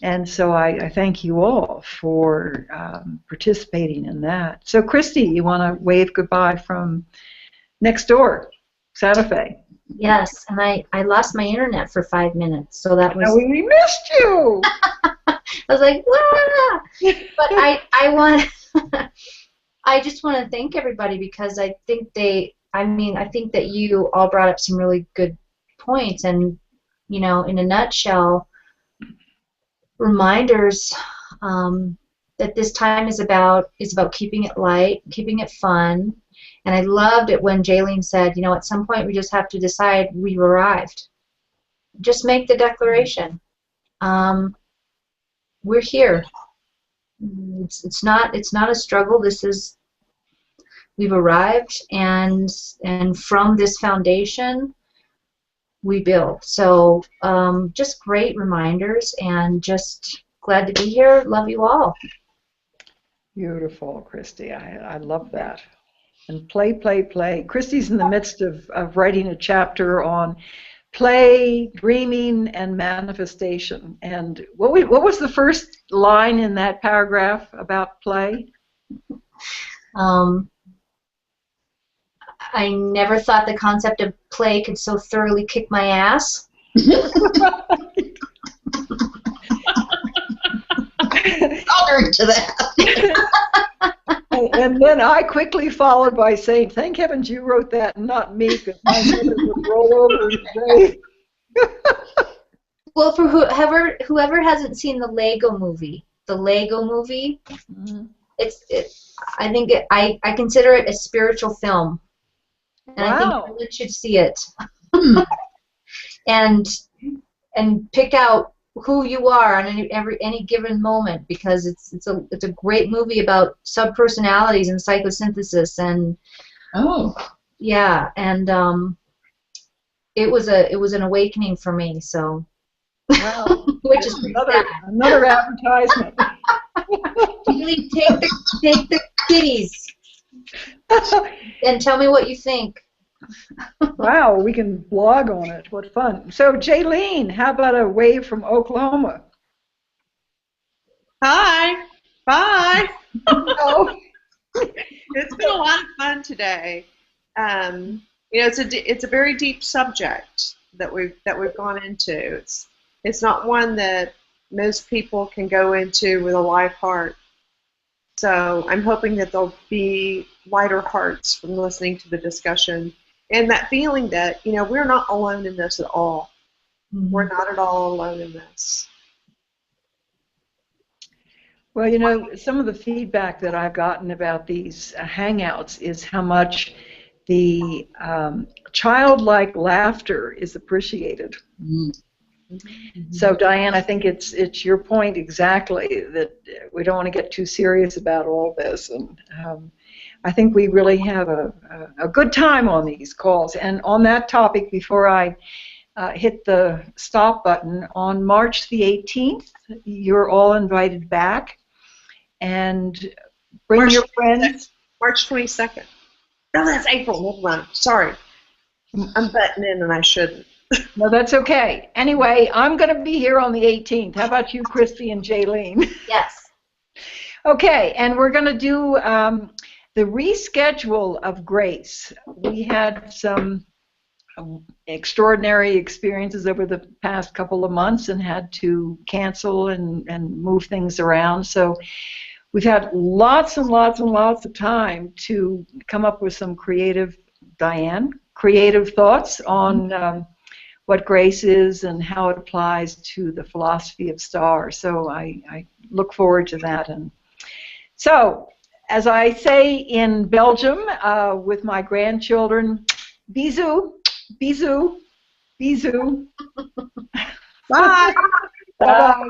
And so I thank you all for participating in that. So Christy, you want to wave goodbye from next door, Santa Fe? Yes, and I lost my internet for 5 minutes, so that was. No, we missed you. I was like, wah! But I want. I just want to thank everybody because I think I think that you all brought up some really good points, and you know, in a nutshell, reminders that this time is about keeping it light, keeping it fun. And I loved it when Jaylene said, you know, at some point we just have to decide we've arrived. Just make the declaration. We're here. It's not a struggle. We've arrived, and from this foundation we build. So just great reminders, and just glad to be here. Love you all. Beautiful, Christy. I love that. And play, play, play. Christy's in the midst of writing a chapter on play, dreaming, and manifestation. And what was the first line in that paragraph about play? I never thought the concept of play could so thoroughly kick my ass. I'll drink to that. And then I quickly followed by saying, thank heavens you wrote that and not me, because my mother would roll over and say. Well, for whoever hasn't seen the Lego movie, mm-hmm. I consider it a spiritual film, and wow. I think everyone should see it, and pick out who you are on any given moment, because it's a great movie about subpersonalities and psychosynthesis, and yeah, and it was an awakening for me, so wow. Which is another advertisement. Really take the kitties and tell me what you think. Wow, we can blog on it. What fun. So, Jaylene, how about a wave from Oklahoma? Hi. Bye. Oh. It's been a lot of fun today. You know, it's a very deep subject that we've gone into. It's not one that most people can go into with a light heart. So I'm hoping that there'll be lighter hearts from listening to the discussion. And that feeling that, you know, we're not alone in this at all. Mm-hmm. We're not at all alone in this. Well, you know, some of the feedback that I've gotten about these hangouts is how much the childlike laughter is appreciated. Mm-hmm. So, Diane, I think it's your point exactly, that we don't want to get too serious about all this. And I think we really have a good time on these calls. And on that topic, before I hit the stop button, on March the 18th, you're all invited back. And bring your friends. March 22nd. No, that's April. Never mind. Sorry. I'm butting in and I shouldn't. No, that's okay. Anyway, I'm going to be here on the 18th. How about you, Christy and Jaylene? Yes. Okay, and we're going to do the reschedule of grace. We had some extraordinary experiences over the past couple of months and had to cancel and move things around. So we've had lots and lots and lots of time to come up with some creative thoughts on what grace is and how it applies to the philosophy of S.T.A.R. So I look forward to that. And so, as I say in Belgium with my grandchildren, bisous, bisous, bisous. Bye. Bye-bye.